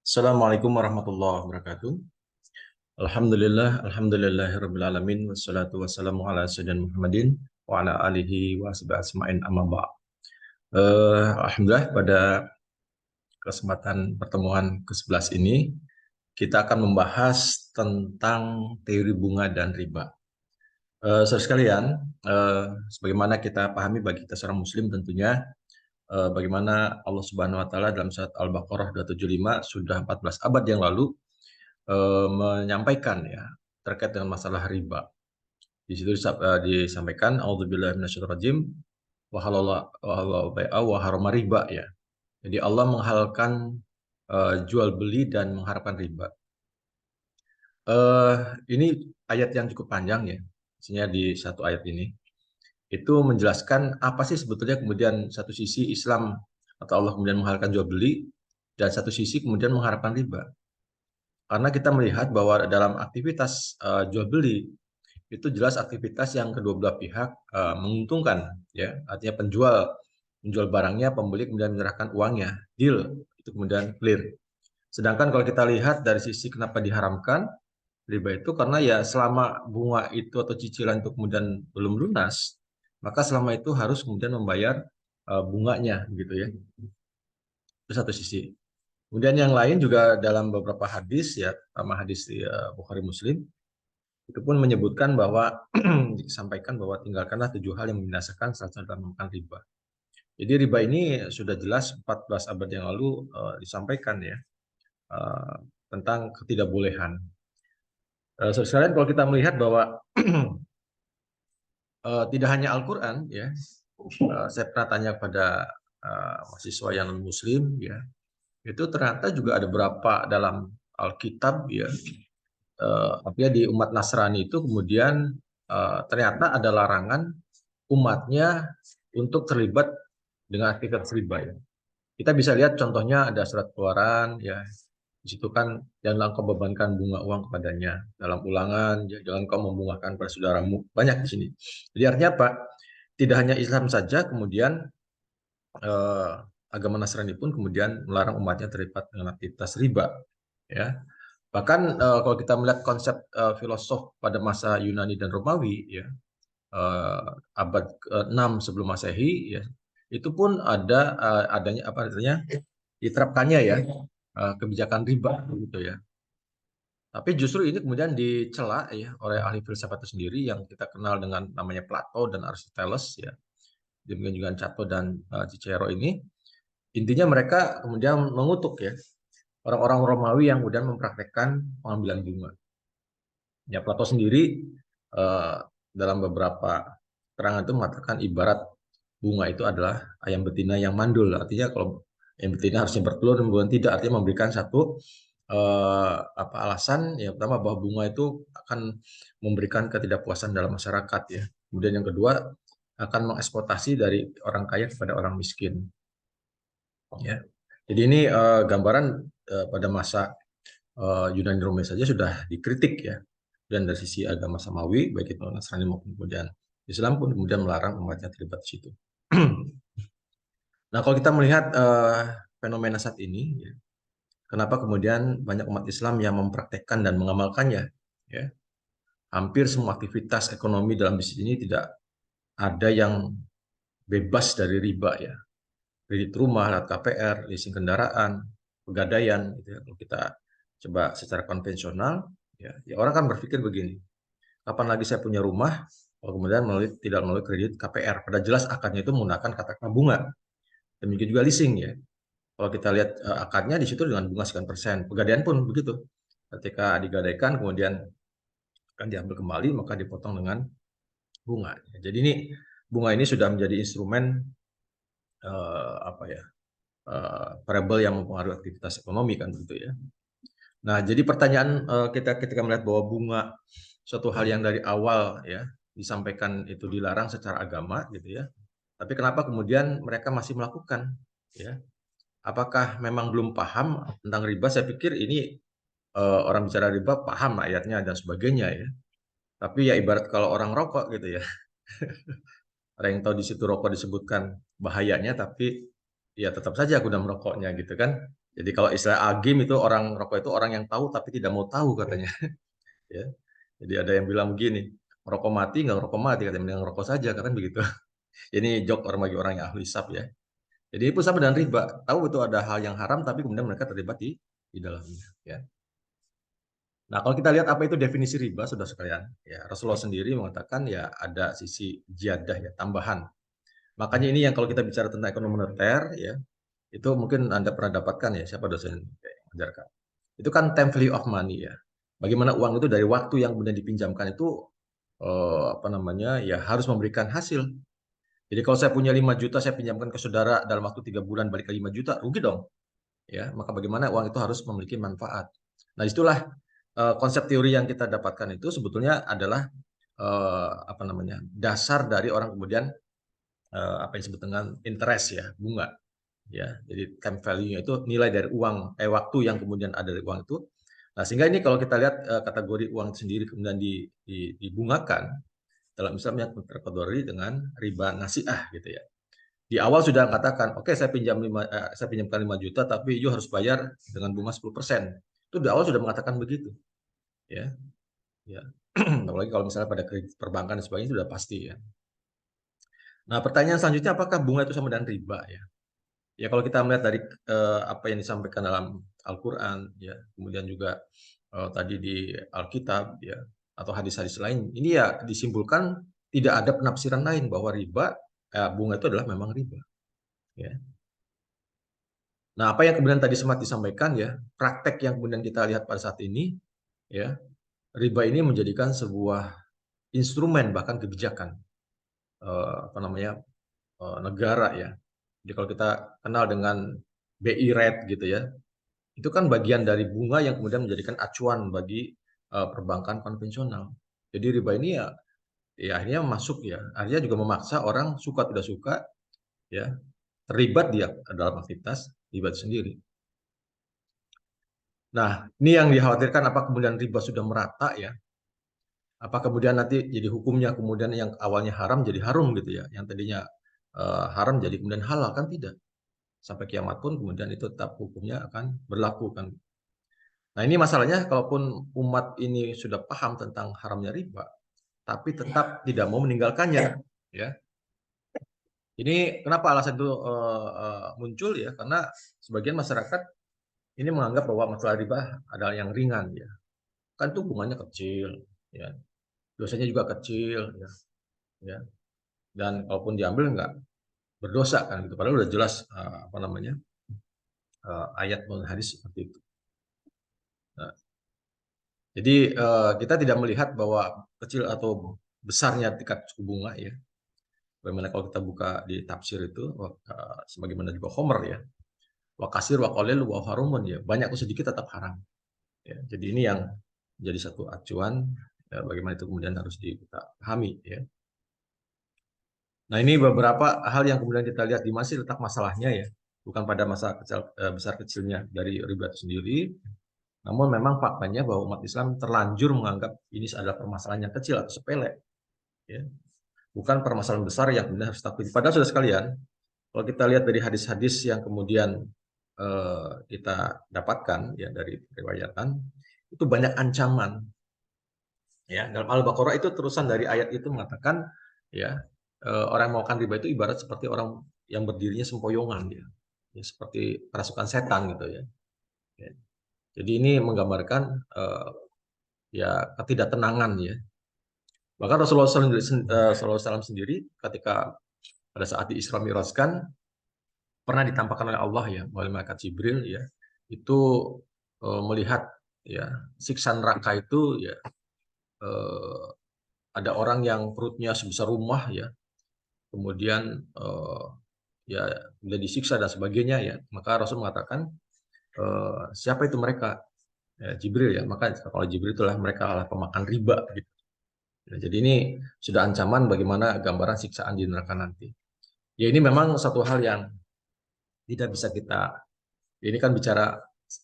Assalamualaikum warahmatullahi wabarakatuh. Alhamdulillahirabbil alamin wassalatu wassalamu ala sayyidina Muhammadin wa ala alihi wa sahbihi ajmain amma ba'd. Alhamdulillah pada kesempatan pertemuan ke-11 ini kita akan membahas tentang teori bunga dan riba. Saudara sekalian, sebagaimana kita pahami bagi kita seorang muslim tentunya bagaimana Allah Subhanahu wa taala dalam surat Al-Baqarah 275 sudah 14 abad yang lalu menyampaikan ya terkait dengan masalah riba. Di situ disampaikan auzubillahi minasyaitonirrajim wa halallahu bai'a wa harama riba ya. Jadi Allah menghalalkan jual beli dan mengharamkan riba. Ini ayat yang cukup panjang ya. Maksudnya di satu ayat ini itu menjelaskan apa sih sebetulnya kemudian satu sisi Islam atau Allah kemudian menghalalkan jual beli dan satu sisi kemudian mengharamkan riba. Karena kita melihat bahwa dalam aktivitas jual beli itu jelas aktivitas yang kedua belah pihak menguntungkan, ya. Artinya penjual menjual barangnya, pembeli kemudian menyerahkan uangnya, deal itu kemudian clear. Sedangkan kalau kita lihat dari sisi kenapa diharamkan riba itu karena ya selama bunga itu atau cicilan itu kemudian belum lunas, maka selama itu harus kemudian membayar bunganya, gitu ya. Itu satu sisi. Kemudian yang lain juga dalam beberapa hadis ya, sama hadis Bukhari Muslim, itu pun menyebutkan bahwa disampaikan bahwa tinggalkanlah 7 hal yang membinasakan salah satu dalam makan riba. Jadi riba ini sudah jelas 14 abad yang lalu disampaikan ya tentang ketidakbolehan. Sekalian kalau kita melihat bahwa tidak hanya Al-Quran ya, saya pernah tanya pada mahasiswa yang non Muslim ya, itu ternyata juga ada beberapa dalam Alkitab ya, artinya di umat Nasrani itu kemudian ternyata ada larangan umatnya untuk terlibat dengan aktivitas riba ya. Kita bisa lihat contohnya ada surat Keluaran ya, di situ kan janganlah kau bebankan bunga uang kepadanya. Dalam Ulangan jangan kau membungakan pada saudaramu. Banyak di sini. Jadi artinya apa? Tidak hanya Islam saja kemudian agama Nasrani pun kemudian melarang umatnya terlibat dengan aktivitas riba ya. Bahkan kalau kita melihat konsep filosof pada masa Yunani dan Romawi ya, abad ke-6 sebelum Masehi ya, itu pun ada adanya apa artinya diterapkannya ya kebijakan riba gitu ya. Tapi justru ini kemudian dicela ya oleh ahli filsafat itu sendiri yang kita kenal dengan namanya Plato dan Aristoteles ya. Demikian juga Cato dan Cicero ini. Intinya mereka kemudian mengutuk ya orang-orang Romawi yang kemudian mempraktekkan pengambilan bunga. Ya Plato sendiri dalam beberapa keterangan itu mengatakan ibarat bunga itu adalah ayam betina yang mandul. Artinya kalau ayam betina harusnya bertelur, bukan tidak. Artinya memberikan satu alasan yang pertama bahwa bunga itu akan memberikan ketidakpuasan dalam masyarakat ya. Kemudian yang kedua akan mengeksploitasi dari orang kaya kepada orang miskin. Ya. Jadi ini gambaran pada masa Yunani Romawi saja sudah dikritik ya. Dan dari sisi agama Samawi, baik itu Nasrani maupun kemudian Islam pun kemudian melarang umatnya terlibat di situ. Nah, kalau kita melihat fenomena saat ini, ya, kenapa kemudian banyak umat Islam yang mempraktekkan dan mengamalkannya, ya, hampir semua aktivitas ekonomi dalam bisnis ini tidak ada yang bebas dari riba ya. Kredit rumah, KPR, leasing kendaraan, pegadaian, gitu ya. Kalau kita coba secara konvensional, ya orang kan berpikir begini, kapan lagi saya punya rumah, kalau kemudian tidak melalui kredit KPR. Pada jelas akarnya itu menggunakan kata bunga. Demikian juga leasing ya. Kalau kita lihat akarnya di situ dengan bunga sekian persen. Pegadaian pun begitu. Ketika digadaikan kemudian akan diambil kembali maka dipotong dengan bunga. Jadi ini bunga ini sudah menjadi instrumen variabel yang mempengaruhi aktivitas ekonomi kan begitu ya. Nah, jadi pertanyaan kita ketika melihat bahwa bunga suatu hal yang dari awal ya disampaikan itu dilarang secara agama gitu ya. Tapi kenapa kemudian mereka masih melakukan ya? Apakah memang belum paham tentang riba? Saya pikir ini orang bicara riba paham ayatnya dan sebagainya ya. Tapi ya ibarat kalau orang rokok gitu ya. Orang yang tahu di situ rokok disebutkan bahayanya tapi ya tetap saja aku udah merokoknya gitu kan. Jadi kalau istilah agim itu orang rokok itu orang yang tahu tapi tidak mau tahu katanya. Ya. Jadi ada yang bilang begini, merokok mati nggak ngerokok mati, katanya mending ngerokok saja, katanya begitu. Ini joke orang bagi orang yang ahli hisab ya. Jadi itu sama dengan riba, tahu itu ada hal yang haram tapi kemudian mereka terlibat di dalamnya. Ya. Nah kalau kita lihat apa itu definisi riba, sudah sekalian, ya Rasulullah sendiri mengatakan ya ada sisi ziyadah ya tambahan. Makanya ini yang kalau kita bicara tentang ekonomi moneter ya, itu mungkin Anda pernah dapatkan ya, siapa dosen yang mengajarkan. Itu kan time value of money ya. Bagaimana uang itu dari waktu yang kemudian dipinjamkan itu apa namanya ya harus memberikan hasil. Jadi kalau saya punya 5 juta saya pinjamkan ke saudara dalam waktu 3 bulan balik ke 5 juta, rugi dong. Ya, maka bagaimana uang itu harus memiliki manfaat. Nah, itulah konsep teori yang kita dapatkan itu sebetulnya adalah apa namanya? Dasar dari orang kemudian apa yang disebut dengan interest ya, bunga. Ya, jadi time value-nya itu nilai dari uang waktu yang kemudian ada dari uang itu. Nah, sehingga ini kalau kita lihat kategori uang sendiri kemudian dibungakan dalam misalnya kategori dengan riba nasiah gitu ya. Di awal sudah katakan, oke saya saya pinjamkan 5 juta tapi you harus bayar dengan bunga 10%. Itu di awal sudah mengatakan begitu, ya. Ya. Apalagi kalau misalnya pada kredit perbankan dan sebagainya sudah pasti ya. Nah, pertanyaan selanjutnya apakah bunga itu sama dengan riba ya? Ya kalau kita melihat dari apa yang disampaikan dalam Al-Qur'an ya, kemudian juga tadi di Alkitab ya atau hadis-hadis lain, ini ya disimpulkan tidak ada penafsiran lain bahwa riba bunga itu adalah memang riba ya. Nah, apa yang kemudian tadi sempat disampaikan ya, praktek yang kemudian kita lihat pada saat ini ya, riba ini menjadikan sebuah instrumen bahkan kebijakan apa namanya negara ya. Jadi kalau kita kenal dengan BI rate gitu ya, itu kan bagian dari bunga yang kemudian menjadikan acuan bagi perbankan konvensional. Jadi riba ini ya akhirnya masuk ya, akhirnya juga memaksa orang suka tidak suka ya terlibat dia dalam aktivitas riba itu sendiri. Nah, ini yang dikhawatirkan apa kemudian riba sudah merata ya, apa kemudian nanti jadi hukumnya kemudian yang awalnya haram jadi harum gitu ya, yang tadinya haram jadi kemudian halal, kan tidak. Sampai kiamat pun kemudian itu tetap hukumnya akan berlaku kan. Nah, ini masalahnya kalaupun umat ini sudah paham tentang haramnya riba, tapi tetap tidak mau meninggalkannya, ya. Ini kenapa alasan itu muncul ya? Karena sebagian masyarakat ini menganggap bahwa masalah riba adalah yang ringan ya. Kan tuh bunganya kecil, ya. Dosanya juga kecil, ya. Ya. Dan kalaupun diambil nggak berdosa kan gitu. Padahal udah jelas apa namanya ayat dan hadis seperti itu. Nah, jadi kita tidak melihat bahwa kecil atau besarnya tingkat suku bunga ya. Bagaimana kalau kita buka di tafsir itu sebagaimana juga Homer ya. Wa kasir wa qalil wa harumun ya. Banyak atau sedikit tetap haram. Ya. Jadi ini yang jadi satu acuan ya, bagaimana itu kemudian harus kita pahami ya. Nah, ini beberapa hal yang kemudian kita lihat di masih letak masalahnya ya. Bukan pada masa besar kecilnya dari riba itu sendiri, namun memang faktanya bahwa umat Islam terlanjur menganggap ini adalah permasalahan yang kecil atau sepele, ya. Bukan permasalahan besar yang kemudian harus takuti. Padahal sudah sekalian, kalau kita lihat dari hadis-hadis yang kemudian kita dapatkan ya dari riwayatan, itu banyak ancaman. Ya, dalam Al-Baqarah itu terusan dari ayat itu mengatakan ya orang yang melakukan riba itu ibarat seperti orang yang berdirinya sempoyongan ya. Ya seperti kerasukan setan gitu ya. Ya. Jadi ini menggambarkan ya ketidaktenangan ya. Bahkan Rasulullah SAW sendiri ketika pada saat di Isra Mi'rajkan pernah ditampakkan oleh Allah ya oleh malaikat Jibril ya itu melihat ya siksa neraka itu ya eh, ada orang yang perutnya sebesar rumah ya kemudian ya sudah disiksa dan sebagainya ya maka Rasul mengatakan siapa itu mereka ya, Jibril ya maka kalau Jibril itulah mereka adalah pemakan riba gitu. Ya, jadi ini sudah ancaman bagaimana gambaran siksaan di neraka nanti. Ya ini memang satu hal yang tidak bisa kita. Ini kan bicara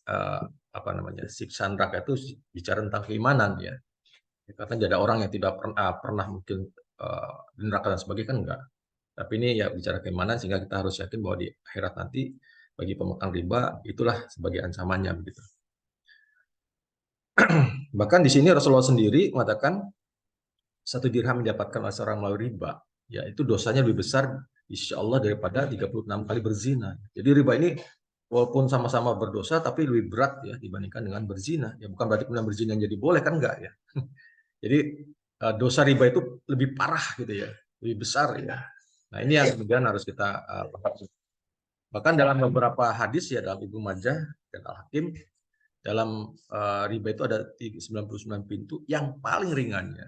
eh, apa namanya siksa neraka itu bicara tentang keimanan ya. Ya, karena jadi orang yang tidak pernah mungkin di neraka dan sebagainya kan enggak. Tapi ini ya bicara keimanan sehingga kita harus yakin bahwa di akhirat nanti bagi pemakan riba itulah sebagai ancamannya begitu. Bahkan di sini Rasulullah sendiri mengatakan 1 dirham mendapatkan oleh seorang melalui riba, ya itu dosanya lebih besar insya Allah daripada 36 kali berzina. Jadi riba ini walaupun sama-sama berdosa tapi lebih berat ya dibandingkan dengan berzina. Ya bukan berarti kemudian berzina jadi boleh, kan enggak ya. Jadi dosa riba itu lebih parah gitu ya, lebih besar ya. Nah ini yang kemudian harus kita pahami. Bahkan dalam beberapa hadis ya dalam Ibnu Majah dan Al-Hakim, dalam riba itu ada 99 pintu, yang paling ringannya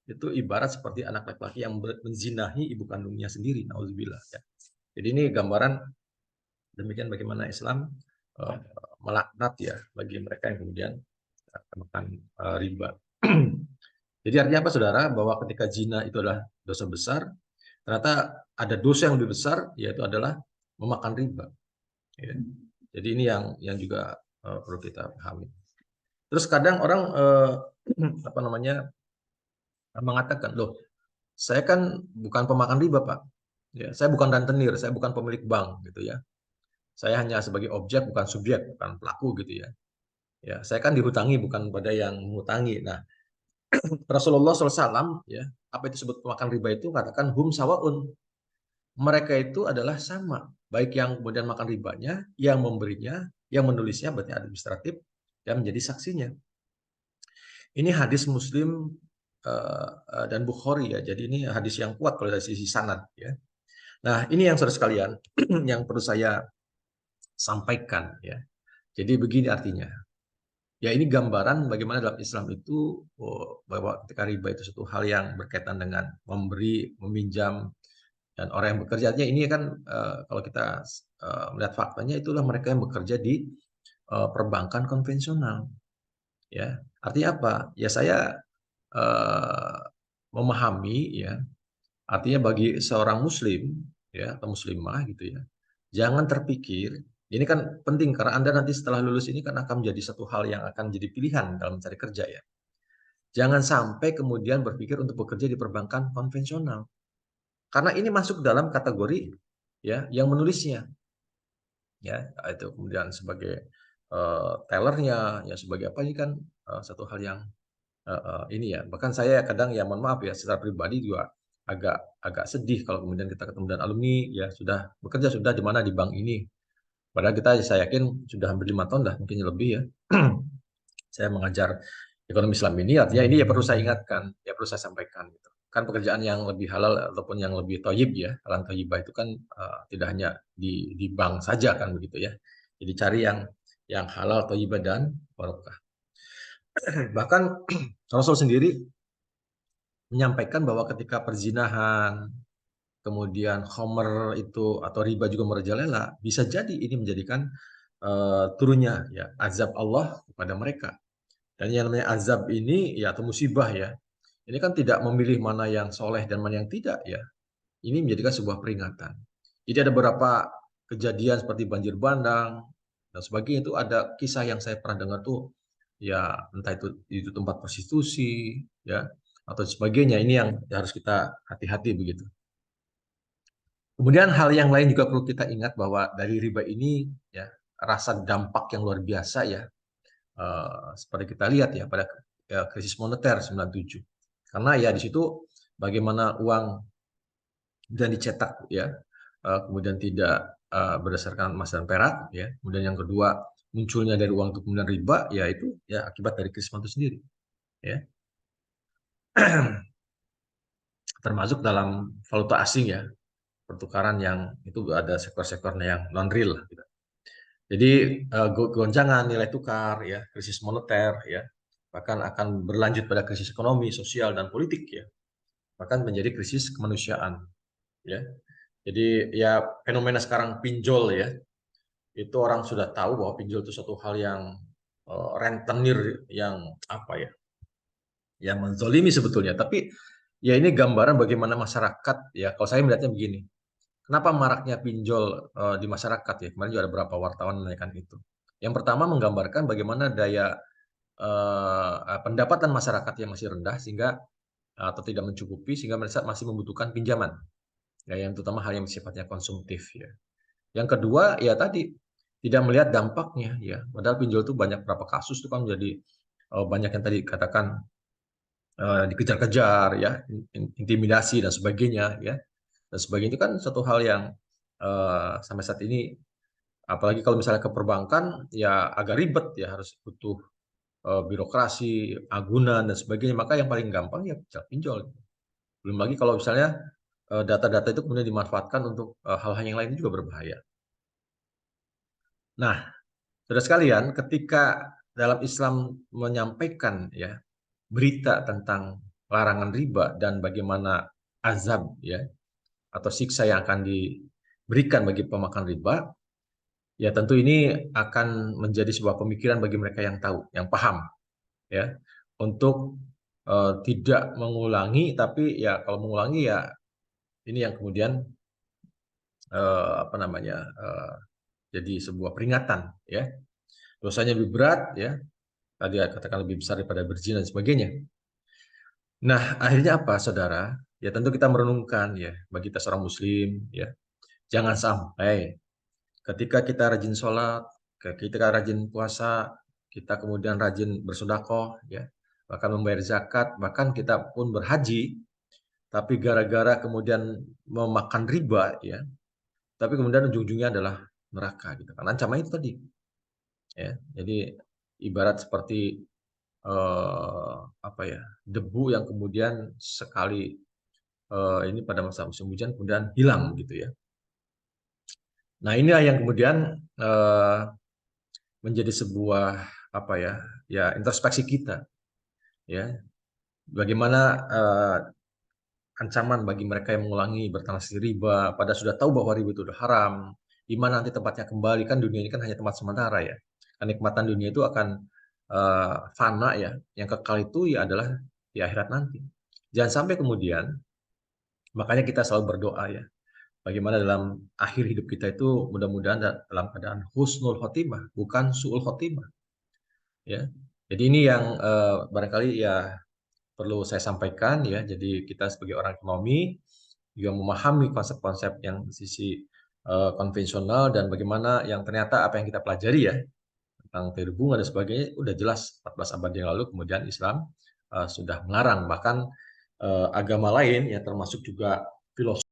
itu ibarat seperti anak laki-laki yang menzinahi ibu kandungnya sendiri, nauzubillah ya. Jadi ini gambaran demikian bagaimana Islam melaknat ya bagi mereka yang kemudian makan riba. Jadi artinya apa saudara, bahwa ketika zina itu adalah dosa besar, ternyata ada dosa yang lebih besar, yaitu adalah memakan riba. Ya. Jadi ini yang juga perlu kita pahami. Terus kadang orang apa namanya mengatakan, loh, saya kan bukan pemakan riba, Pak. Ya, saya bukan rentenir, saya bukan pemilik bank, gitu ya. Saya hanya sebagai objek, bukan subjek, bukan pelaku, gitu ya. Ya, saya kan dihutangi, bukan pada yang menghutangi. Nah, Rasulullah SAW, ya, apa itu disebut pemakan riba itu, katakan hum sawaun. Mereka itu adalah sama, baik yang kemudian makan ribanya, yang memberinya, yang menulisnya, berarti administratif, dan menjadi saksinya. Ini hadis Muslim dan Bukhari ya. Jadi ini hadis yang kuat kalau dari sisi sanad ya. Nah, ini yang saudara sekalian yang perlu saya sampaikan ya. Jadi begini artinya. Ya ini gambaran bagaimana dalam Islam itu bahwa ketika riba itu suatu hal yang berkaitan dengan memberi, meminjam, dan orang yang bekerja. Artinya ini kan kalau kita melihat faktanya itulah mereka yang bekerja di perbankan konvensional. Ya, artinya apa? Ya saya memahami ya, artinya bagi seorang muslim ya atau muslimah gitu ya, jangan terpikir ini kan penting karena Anda nanti setelah lulus ini kan akan menjadi satu hal yang akan jadi pilihan dalam mencari kerja ya. Jangan sampai kemudian berpikir untuk bekerja di perbankan konvensional. Karena ini masuk dalam kategori ya yang menulisnya. Ya, itu kemudian sebagai tellernya ya sebagai apa, ini kan satu hal yang ini ya, bahkan saya kadang ya mohon maaf ya secara pribadi juga agak sedih kalau kemudian kita ketemu dengan alumni ya sudah bekerja sudah di mana di bank ini, padahal kita saya yakin sudah hampir 5 tahun lah mungkin lebih ya saya mengajar ekonomi Islam ini, artinya ini ya perlu saya ingatkan ya perlu saya sampaikan gitu kan, pekerjaan yang lebih halal ataupun yang lebih toyib ya, halal toyibah itu kan tidak hanya di bank saja kan begitu ya, jadi cari yang halal toyibah dan barokah. Bahkan Rasul sendiri menyampaikan bahwa ketika perzinahan, kemudian khomer itu atau riba juga merajalela, bisa jadi ini menjadikan turunnya ya azab Allah kepada mereka. Dan yang namanya azab ini ya atau musibah ya, ini kan tidak memilih mana yang soleh dan mana yang tidak ya. Ini menjadikan sebuah peringatan. Jadi ada beberapa kejadian seperti banjir bandang dan sebagainya, itu ada kisah yang saya pernah dengar tuh ya, entah itu tempat prostitusi ya atau sebagainya. Ini yang harus kita hati-hati begitu. Kemudian hal yang lain juga perlu kita ingat bahwa dari riba ini ya rasa dampak yang luar biasa ya, seperti kita lihat ya pada krisis moneter 97. Karena ya di situ bagaimana uang dan dicetak ya, kemudian tidak berdasarkan emas dan perak ya. Kemudian yang kedua munculnya dari uang itu kemudian riba, ya itu ya akibat dari krisis moneter sendiri ya. Termasuk dalam valuta asing ya, pertukaran yang itu ada sektor-sektornya yang non real gitu. Jadi goncangan nilai tukar ya, krisis moneter ya, bahkan akan berlanjut pada krisis ekonomi, sosial dan politik ya, bahkan menjadi krisis kemanusiaan ya. Jadi ya fenomena sekarang pinjol ya, itu orang sudah tahu bahwa pinjol itu suatu hal yang rentenir, yang apa ya, yang menzolimi sebetulnya. Tapi ya ini gambaran bagaimana masyarakat ya, kalau saya melihatnya begini, kenapa maraknya pinjol di masyarakat ya, kemarin juga ada beberapa wartawan menanyakan itu. Yang pertama menggambarkan bagaimana daya pendapatan masyarakat yang masih rendah sehingga atau tidak mencukupi sehingga mereka masih membutuhkan pinjaman. Ya, yang terutama hal yang sifatnya konsumtif ya. Yang kedua, ya tadi tidak melihat dampaknya ya. Padahal pinjol itu banyak berapa kasus itu kan menjadi banyak yang tadi katakan dikejar-kejar ya, intimidasi dan sebagainya ya. Dan sebagainya itu kan satu hal yang sampai saat ini, apalagi kalau misalnya ke perbankan ya agak ribet ya, harus butuh birokrasi, agunan dan sebagainya. Maka yang paling gampang ya pinjol. Belum lagi kalau misalnya data-data itu kemudian dimanfaatkan untuk hal-hal yang lain juga berbahaya. Nah, saudara sekalian, ketika dalam Islam menyampaikan ya berita tentang larangan riba dan bagaimana azab ya atau siksa yang akan diberikan bagi pemakan riba, ya tentu ini akan menjadi sebuah pemikiran bagi mereka yang tahu, yang paham ya, untuk tidak mengulangi, tapi ya kalau mengulangi ya ini yang kemudian apa namanya jadi sebuah peringatan ya, dosanya lebih berat ya, tadi katakan lebih besar daripada berzina dan sebagainya. Nah, akhirnya apa, saudara? Ya tentu kita merenungkan ya, bagi kita seorang muslim ya, jangan sampai ketika kita rajin sholat, ketika kita rajin puasa, kita kemudian rajin bersedekah ya, bahkan membayar zakat, bahkan kita pun berhaji, tapi gara-gara kemudian memakan riba ya, tapi kemudian ujung-ujungnya adalah neraka gitu kan. Ancaman itu tadi ya. Jadi ibarat seperti apa ya, debu yang kemudian sekali ini pada masa musim hujan kemudian hilang gitu ya. Nah, inilah yang kemudian menjadi sebuah apa ya, ya introspeksi kita ya. Bagaimana ancaman bagi mereka yang mengulangi bertransaksi riba, pada sudah tahu bahwa riba itu udah haram, di mana nanti tempatnya kembali, kan dunia ini kan hanya tempat sementara ya. Kenikmatan dunia itu akan fana ya, yang kekal itu ya adalah di akhirat nanti. Jangan sampai kemudian, makanya kita selalu berdoa ya, bagaimana dalam akhir hidup kita itu mudah-mudahan dalam keadaan husnul khotimah, bukan su'ul khotimah ya. Jadi ini yang barangkali ya perlu saya sampaikan ya. Jadi kita sebagai orang ekonomi juga memahami konsep-konsep yang sisi konvensional, dan bagaimana yang ternyata apa yang kita pelajari ya tentang teori bunga dan sebagainya udah jelas 14 abad yang lalu, kemudian Islam sudah melarang. Bahkan agama lain ya termasuk juga filosofi